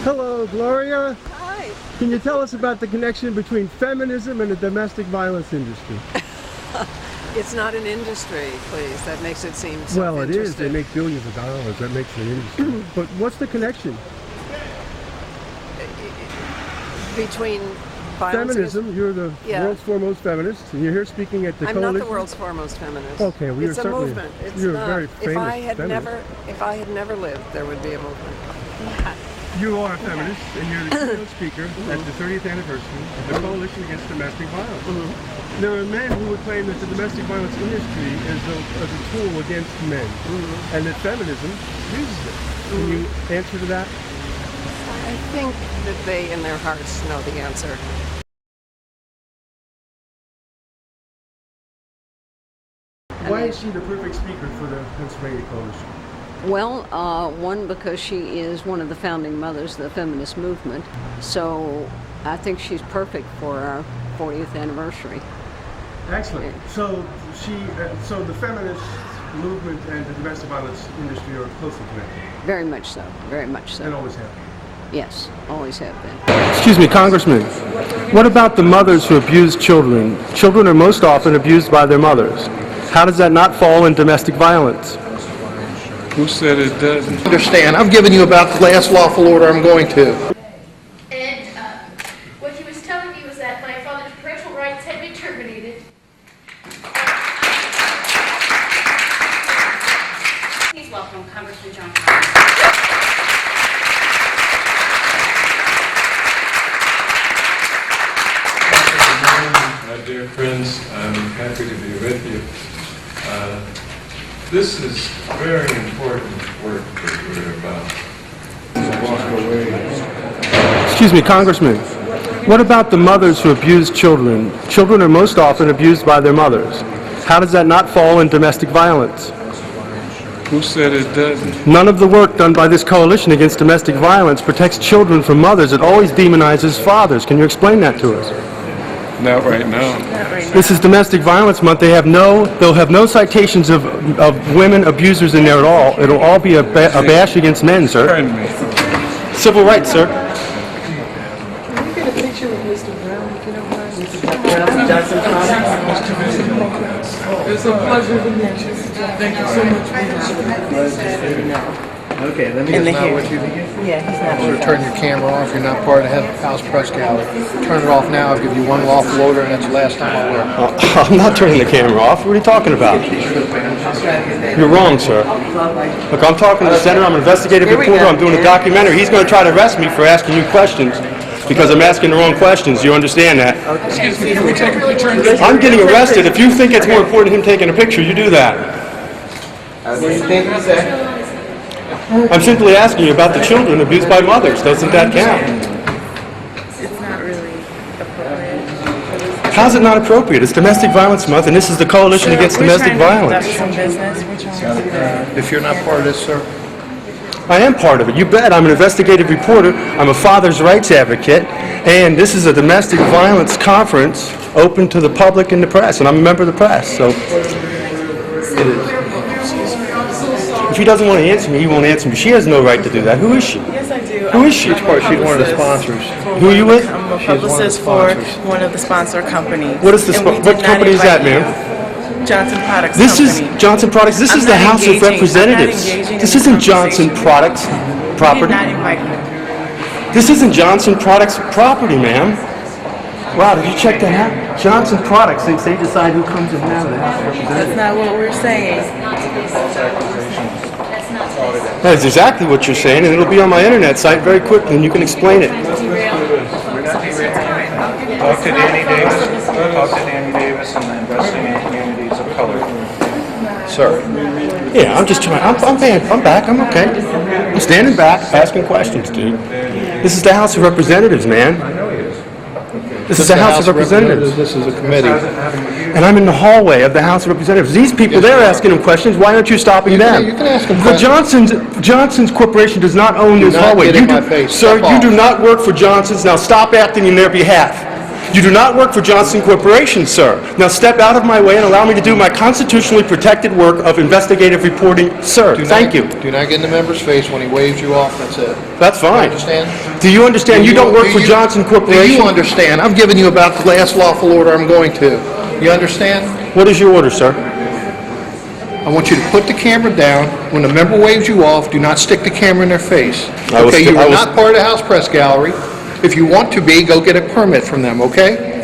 Hello, Gloria. Hi. Can you tell us about the connection between feminism and the domestic violence industry? It's not an industry, please. That makes it seem so Well, it is. They make billions of dollars. That makes it an industry. But what's the connection? Between violence feminism, you're the world's foremost feminist, and you're here speaking at the I'm coalition. not the world's foremost feminist. Okay, well, it's a movement. You're a very famous if I had feminist. never lived, there would be a movement. You are a feminist, and you're the keynote speaker at the 30th anniversary of the Coalition Against Domestic Violence. There are men who would claim that the domestic violence industry is a tool against men, and that feminism uses it. Can you answer to that? I think that they, in their hearts, know the answer. Why is she the perfect speaker for the Pennsylvania Coalition? Well, one, because she is one of the founding mothers of the feminist movement, so I think she's perfect for our 40th anniversary. Excellent. So so the feminist movement and the domestic violence industry are closely connected. Very much so, very much so. And always have been. Yes, always have been. Excuse me, Congressman. What about the mothers who abuse children? Children are most often abused by their mothers. How does that not fall in domestic violence? Who said it doesn't? Understand, I've given you about the last lawful order I'm going to. And what he was telling me was that my father's parental rights had been terminated. Please welcome Congressman John. My dear friends, I'm happy to be with you. This is very important work that we're about. Excuse me, Congressman. What about the mothers who abuse children? Children are most often abused by their mothers. How does that not fall in domestic violence? Who said it doesn't? None of the work done by this coalition against domestic violence protects children from mothers. It always demonizes fathers. Can you explain that to us? Not right now. This is Domestic Violence Month. They'll have no citations of women abusers in there at all. It'll all be a bash against men, sir. Pardon me. Civil rights, sir. Can we get a picture with Mr. Brown, if you don't mind? It's a pleasure to meet you. Thank you so much for your Okay, let me just know what you think. Yeah, he's not. Sure, turn your camera off. You're not part of the House Press Gallery. Turn it off now. I'll give you one lawful order, and that's the last time I will. I'm not turning the camera off. What are you talking about? You're wrong, sir. Look, I'm talking to the senator. I'm an investigative reporter. I'm doing a documentary. He's going to try to arrest me for asking you questions because I'm asking the wrong questions. Do you understand that? Excuse me, can we take a picture? I'm getting arrested. If you think it's more important him taking a picture, you do that. What do you think he said? I'm simply asking you about the children abused by mothers. Doesn't that count? It's not really appropriate. How's it not appropriate? It's Domestic Violence Month, and this is the Coalition Against Domestic Violence. If you're not part of this, sir. I am part of it. You bet. I'm an investigative reporter. I'm a father's rights advocate, and this is a domestic violence conference open to the public and the press, and I'm a member of the press. So, if he doesn't want to answer me, he won't answer me. She has no right to do that. Who is she? Yes, I do. Who is she? She's one of the sponsors. Who are you with? I'm a publicist for one of the sponsor companies. What is the what company is that, ma'am? Johnson Products This Company. is Johnson Products. This is the House of Representatives. This isn't Johnson Products property. Not inviting me. This isn't Johnson Products property, ma'am. Wow, did you check that out? Johnson Products, they decide who comes in and out of the House of Representatives. That's not what we're saying. That is exactly what you're saying, and it'll be on my internet site very quickly, and you can explain it. Talk to Danny Davis. Talk to Danny Davis and the investing in communities of color. Sir. Yeah, I'm just trying. I'm back. I'm okay. I'm standing back, asking questions, dude. This is the House of Representatives, man. This is the House of Representatives. This is a committee. And I'm in the hallway of the House of Representatives. These people, they're asking them questions. Why aren't you stopping them? You can ask them But questions. Johnson's corporation does not own this not hallway. get in my face. Sir, Step you off. do not work for Johnson's. Now stop acting in their behalf. You do not work for Johnson Corporation, sir. Now step out of my way and allow me to do my constitutionally protected work of investigative reporting, sir. Thank you. Do not get in the member's face when he waves you off, that's it. That's fine. You understand? Do you understand you don't work for Johnson Do Corporation? you understand? I'm giving you about the last lawful order I'm going to. You understand? What is your order, sir? I want you to put the camera down. When the member waves you off, do not stick the camera in their face. Okay, you are not part of the House Press Gallery. If you want to be, go get a permit from them, okay?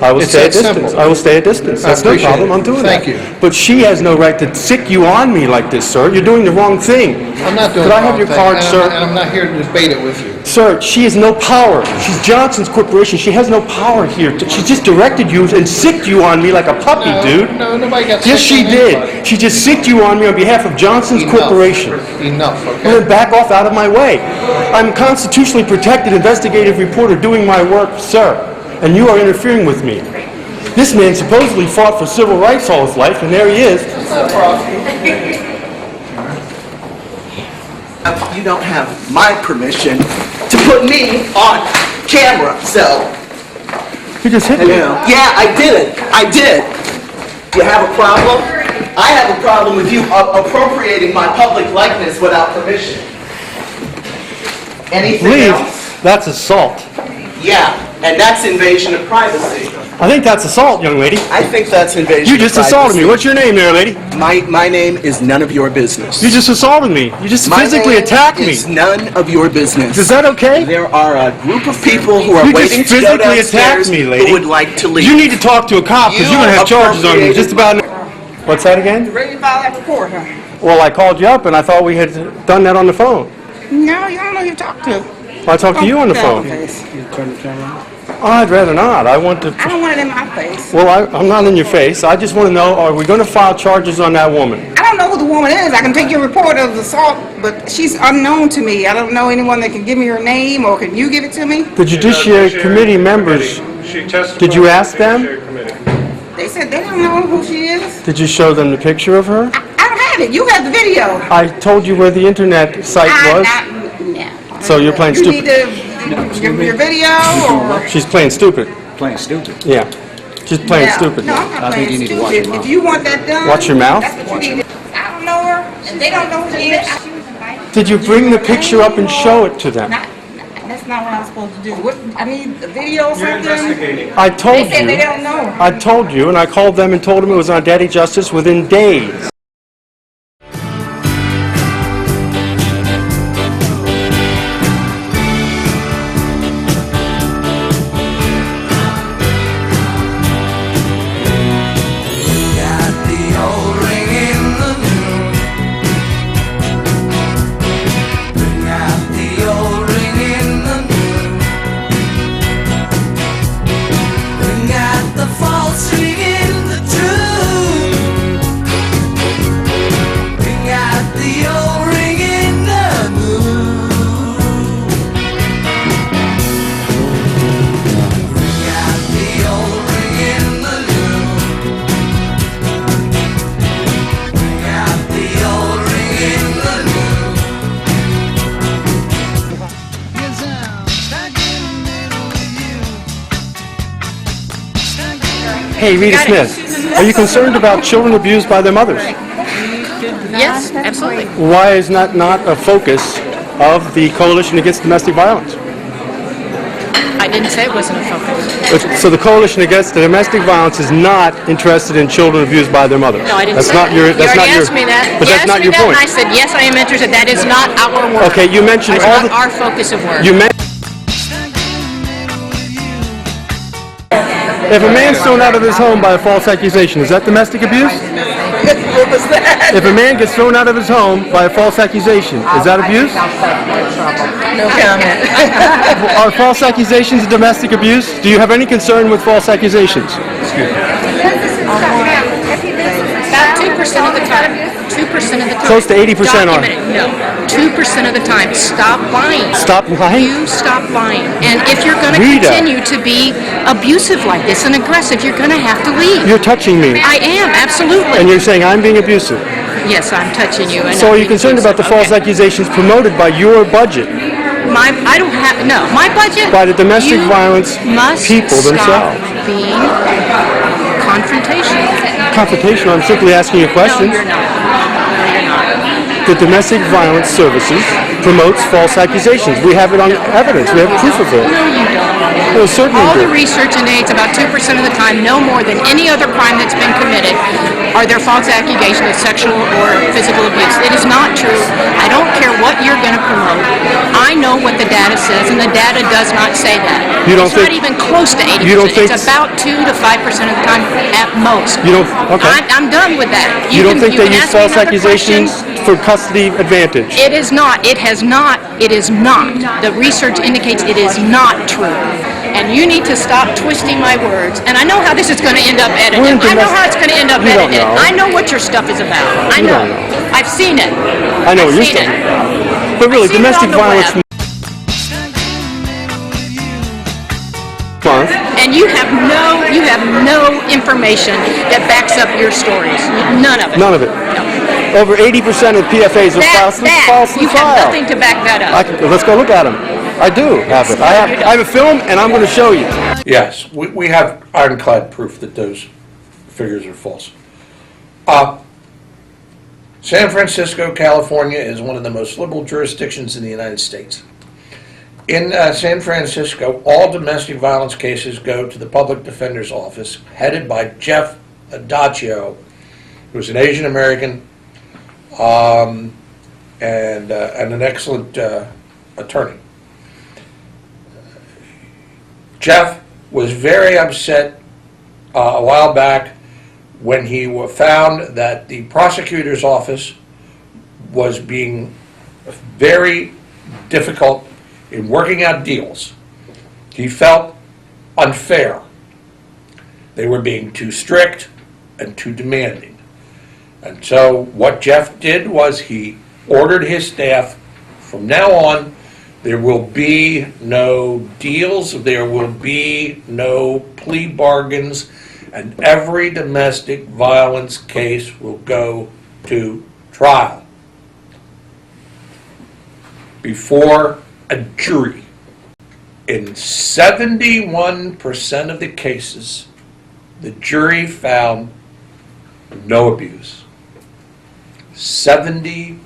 I will It's stay at that distance. simple. I will stay at distance. I That's no appreciate problem. it. I'm doing that. Thank you. But she has no right to sick you on me like this, sir. You're doing the wrong thing. I'm not doing Could the I have wrong your thing, card, and sir? I'm not here to debate it with you. Sir, she has no power. She's Johnson's Corporation. She has no power here. She just directed you and sicked you on me like a puppy, dude. No, nobody got Yes, sick she on did. anybody. She just sicked you on me on behalf of Johnson's Corporation. Enough, Well, okay? then back off out of my way. I'm a constitutionally protected investigative reporter doing my work, sir, and you are interfering with me. This man supposedly fought for civil rights all his life, and there he is. You don't have my permission to put me on camera, so. You just hit me. Yeah, I did it. I did. Do you have a problem? I have a problem with you appropriating my public likeness without permission. Anything Leave. else? That's assault. Yeah, and that's invasion of privacy. I think that's assault, young lady. I think that's invasion You of just privacy. assaulted me. What's your name there, lady? My name is none of your business. You just assaulted me. You just My physically name attacked me. is none of your business. Is that okay? There are a group of people who are You just waiting to go physically downstairs attacked me, lady. who would like to leave. You need to talk to a cop because you're going to have charges on you just about... What's that again? Ready to file that report, huh? Well, I called you up and I thought we had done that on the phone. No, you don't know who you talk to. Well, I talked to you on the phone. Oh, I'd rather not. I want to... I don't want it in my face. Well, I'm not in your face. I just want to know, are we going to file charges on that woman? I don't know who the woman is. I can take your report of assault, but she's unknown to me. I don't know anyone that can give me her name, or can you give it to me? The Judiciary Committee members, did you ask them? They said they don't know who she is. Did you show them the picture of her? I don't have it. You have the video. I told you where the internet site was. So you're playing You stupid. need to give me your video, or... She's playing stupid. Playing stupid. Yeah. She's playing Yeah. stupid. No, I'm not I think playing you need to stupid. watch your mouth. If you want that done... Watch your mouth? That's what you need to... I don't know her, and they don't know who she is. Did you bring the picture up and show it to them? That's not what I'm supposed to do. What, I need a video or You're something? investigating. I told They said they you. don't know. I told you, and I called them and told them it was on Daddy Justice within days. Hey, Rita Smith, are you concerned about children abused by their mothers? Yes, absolutely. Why is that not a focus of the Coalition Against Domestic Violence? I didn't say it wasn't a focus. So the Coalition Against Domestic Violence is not interested in children abused by their mothers? No, I didn't That's say not that. your. You That's already not your. asked me that. But You that's not asked your me that, point. and I said, yes, I am interested. That is not our work. Okay, you mentioned It's all not the. our focus of work. You mentioned. If a man's thrown out of his home by a false accusation, is that domestic abuse? What was that? If a man gets thrown out of his home by a false accusation, is that abuse? No comment. Are false accusations domestic abuse? Do you have any concern with false accusations? About 2% of the time. 2% of the time. Close to 80% are. Documented. No. 2% of the time. Stop lying. Stop lying? You stop lying. And if you're going to Rita. continue to be abusive like this and aggressive, you're going to have to leave. You're touching me. I am, absolutely. And you're saying I'm being abusive. Yes, I'm touching you. And So I'm are you being concerned about the abusive. false Okay. accusations promoted by your budget? I don't have, no, my budget. By the domestic violence must people stop themselves. being confrontational. Confrontation, I'm simply asking you a question. No, you're not. No, you're not. The Domestic Violence Services promotes false accusations. We have it on evidence. We have proof of it. No, you don't. Well, certainly All do. the research indicates about 2% of the time, no more than any other crime that's been committed, are there false accusations of sexual or physical abuse. It is not true. I don't care what you're going to promote. I know what the data says, and the data does not say that. You don't it's think, not even close to 80%. You don't think, it's about 2 to 5% of the time at most. You don't. Okay. I'm done with that. You don't think they use false another accusations question. for custody advantage? It is not. It has not. It is not. The research indicates it is not true. And you need to stop twisting my words. And I know how this is going to end up edited. I know how it's going to end up edited. I know what your stuff is about. I know. I've seen it. I know what your stuff is about. But really, domestic violence month. And you have no information that backs up your stories. None of it. None of it. No. Over 80% of PFAs are falsely filed. You have nothing to back that up. Let's go look at them. I do have it. I have a film, and I'm going to show you. Yes, we have ironclad proof that those figures are false. San Francisco, California is one of the most liberal jurisdictions in the United States. In San Francisco, all domestic violence cases go to the public defender's office, headed by Jeff Adagio, who's an Asian American and an excellent attorney. Jeff was very upset a while back when he found that the prosecutor's office was being very difficult in working out deals. He felt unfair. They were being too strict and too demanding. And so what Jeff did was he ordered his staff, from now on, there will be no deals, there will be no plea bargains, and every domestic violence case will go to trial before a jury. In 71% of the cases, the jury found no abuse. 71%.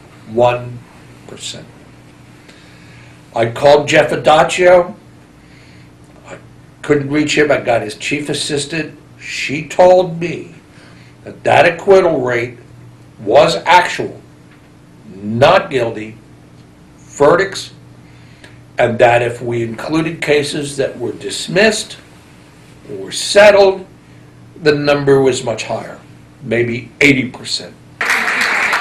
I called Jeff Adagio. I couldn't reach him. I got his chief assistant. She told me that that acquittal rate was actual, not guilty, verdicts, and that if we included cases that were dismissed or settled, the number was much higher, maybe 80%.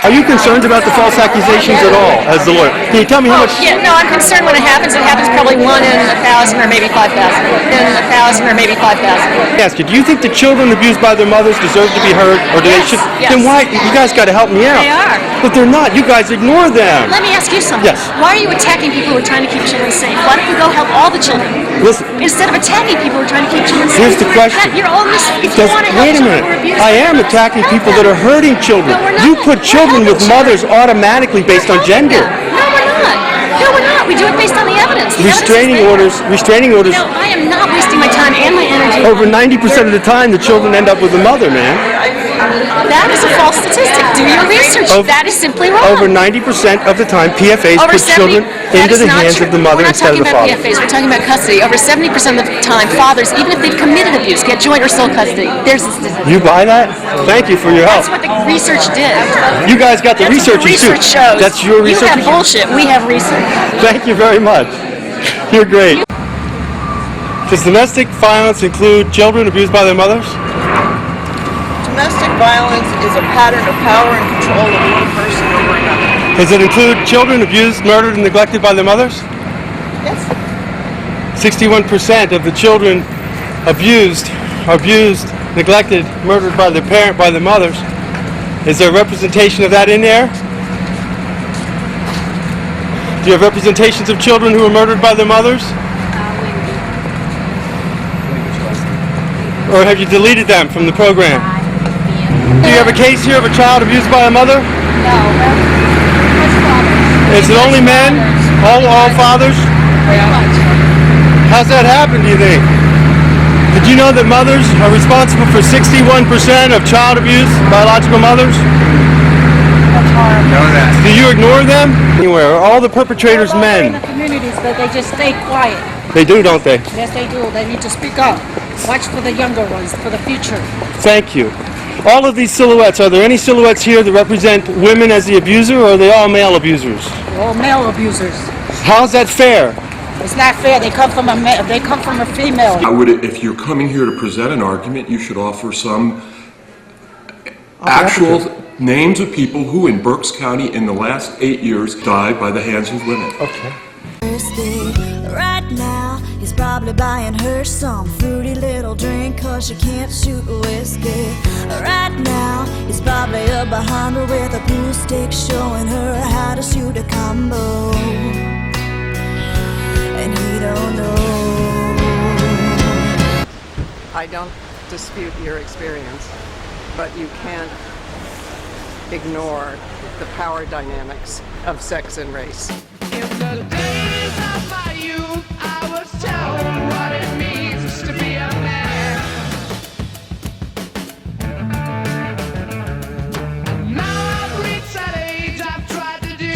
Are you concerned about the false accusations at all, as the lawyer? Can you tell me how much? Yeah, no, I'm concerned when it happens. It happens probably 1 in 1,000 or maybe 5,000. In 1,000 or maybe 5,000. I ask you, do you think the children abused by their mothers deserve to be heard, or do they should? Yes. Then why? You guys got to help me out. They are. But they're not. You guys ignore them. Let me ask you something. Yes. Why are you attacking people who are trying to keep children safe? Why don't we go help all the children? Listen. Instead of attacking people who are trying to keep children safe. Here's the question. You're all if you want to help Wait a children minute. who are abused. I am attacking people that are hurting children. No, we're not. You put children with mothers automatically based on gender. No, we're not. No, we're not. We do it based on the evidence. The Restraining orders. No, I am not wasting my time and my energy. Over 90% of the time, the children end up with the mother, man. That is a false statistic. Do your research. That is simply wrong. Over 90% of the time, PFAs put children into the hands of the mother instead of the father. We're not talking about PFAs. We're talking about custody. Over 70% of the time, fathers, even if they've committed abuse, get joint or sole custody. There's a statistic. You buy that? Thank you for your help. That's what the research did. You guys got the research too. Research shows. That's your research. You have bullshit. We have research. Thank you very much. You're great. Does domestic violence include children abused by their mothers? Domestic violence is a pattern of power and control of one person over another. Does it include children abused, murdered, and neglected by their mothers? Yes. 61% of the children abused, neglected, murdered by their parent, by their mothers. Is there representation of that in there? Do you have representations of children who were murdered by their mothers? Or have you deleted them from the program? Do you have a case here of a child abused by a mother? No. Is it only men? All fathers? Pretty much. How's that happen, do you think? Did you know that mothers are responsible for 61% of child abuse, biological mothers? That's horrible. Know that. Do you ignore them? Anywhere. All the perpetrators men. In the communities, but they just stay quiet. They do, don't they? Yes, they do. They need to speak up. Watch for the younger ones, for the future. Thank you. All of these silhouettes, are there any silhouettes here that represent women as the abuser, or are they all male abusers? They're all male abusers. How's that fair? It's not fair. They come from a female. I would, if you're coming here to present an argument, you should offer some actual names of people who in Berks County in the last 8 years died by the hands of women. Okay. Right now, he's probably buying her some fruity little drink, cause she can't shoot whiskey. Right now, he's probably up behind her with a pool stick, showing her how to shoot a combo. And he don't know. I don't dispute your experience, but you can't ignore the power dynamics of sex and race. In the days of my youth, I was told what it means to be a man. Now I've reached that age, I've tried to do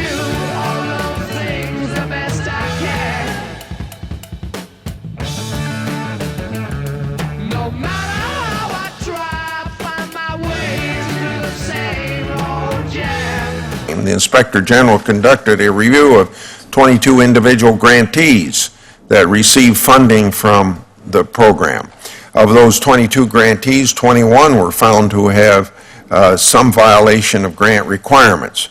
all those things the best I can. No matter how I try, I find my way through the same old jam. The Inspector General conducted a review of 22 individual grantees that received funding from the program. Of those 22 grantees, 21 were found to have some violation of grant requirements.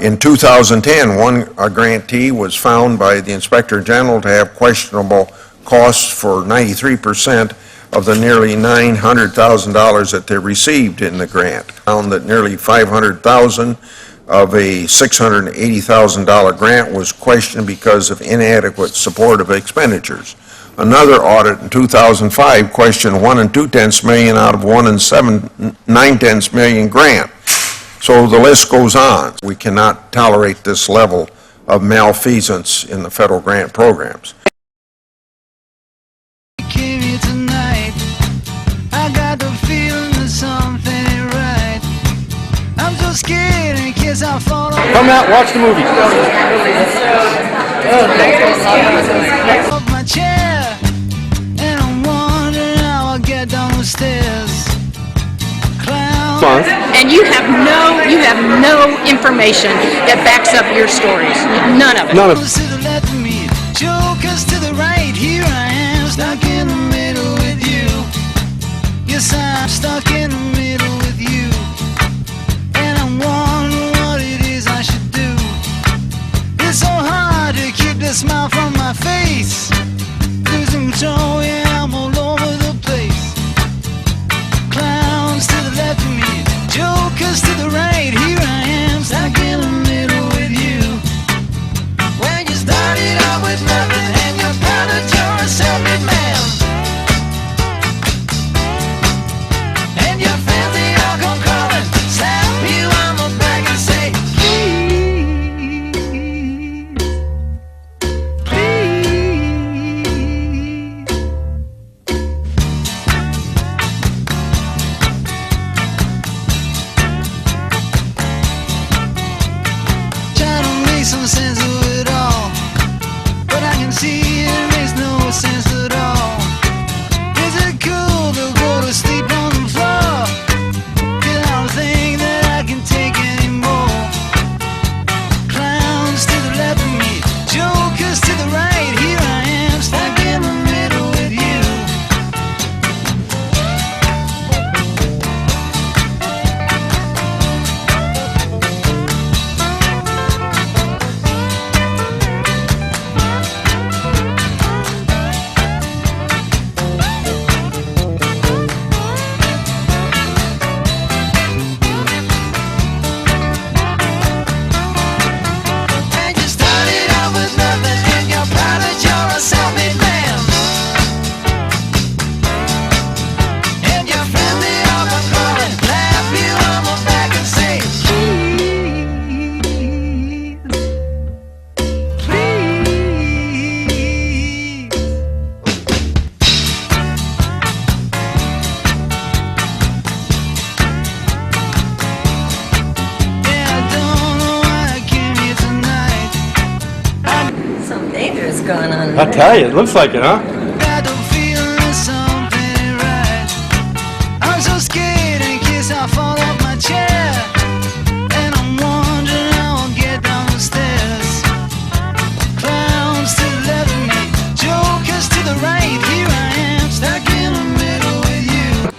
In 2010, one grantee was found by the Inspector General to have questionable costs for 93% of the nearly $900,000 that they received in the grant. Found that nearly $500,000 of a $680,000 grant was questioned because of inadequate supportive expenditures. Another audit in 2005 questioned 1 2/10 million out of 1 9/10 million grant. So the list goes on. We cannot tolerate this level of malfeasance in the federal grant programs. I got the feeling that something ain't right. I'm so scared in case I fall off. Come out, watch the movie. Off my chair, and I'm wondering how I'll get down the stairs. Clown. And you have no information that backs up your stories. None of it. None of To the left of me, jokers to the right. Here I am, stuck in the middle with you. Yes, I'm stuck in the middle with you. And I'm wondering what it is I should do. It's so hard to keep the smile from my face. Losing control, yeah, I'm all over the place. Clowns to the left of me, jokers to the right. Here I am, stuck in the middle with you. When you started out with nothing and you found that you're a self-made man. And your family all come crawling, slap you on the back and say, please, please. I tell you, it looks like it, huh? Got the feeling that something ain't right. I'm so scared in case I fall off my chair, and I'm wondering how I'll get down the stairs. Clowns to the left of me, jokers to the right. Here I am, stuck in the middle with you.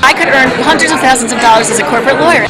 I could earn hundreds of thousands of dollars as a corporate lawyer.